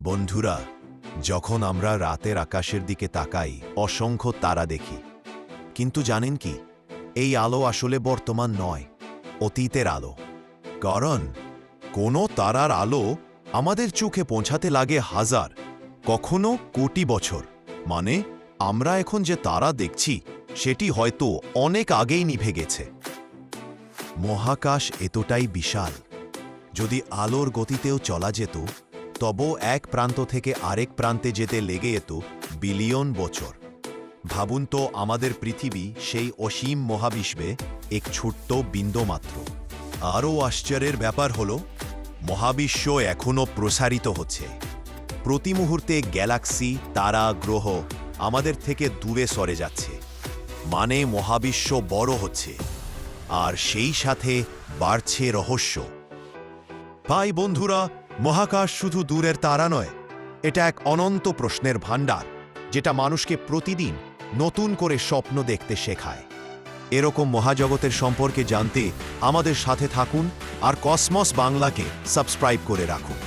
বন্ধুরা, যখন আমরা রাতের আকাশের দিকে তাকাই অসংখ্য তারা দেখি, কিন্তু জানেন কি, এই আলো আসলে বর্তমান নয়, অতীতের আলো। কারণ কোনো তারার আলো আমাদের চোখে পৌঁছাতে লাগে হাজার, কখনো কোটি বছর। মানে আমরা এখন যে তারা দেখছি সেটি হয়তো অনেক আগেই নিভে গেছে। মহাকাশ এতটাই বিশাল, যদি আলোর গতিতেও চলা যেত তবু এক প্রান্ত থেকে আরেক প্রান্তে যেতে লেগে যেত বিলিয়ন বছর। ভাবুন তো, আমাদের পৃথিবী সেই অসীম মহাবিশ্বে এক ছোট্ট বিন্দু মাত্র। আরও আশ্চর্যের ব্যাপার হল, মহাবিশ্ব এখনও প্রসারিত হচ্ছে। প্রতি মুহূর্তে গ্যালাক্সি, তারা, গ্রহ আমাদের থেকে দূরে সরে যাচ্ছে। মানে মহাবিশ্ব বড় হচ্ছে, আর সেই সাথে বাড়ছে রহস্য। ভাই বন্ধুরা, মহাকাশ শুধু দূরের তারা নয়, এটা এক অনন্ত প্রশ্নের ভাণ্ডার, যেটা মানুষকে প্রতিদিন নতুন করে স্বপ্ন দেখতে শেখায়। এরকম মহাজগতের সম্পর্কে জানতে আমাদের সাথে থাকুন আর কসমস বাংলাকে সাবস্ক্রাইব করে রাখুন।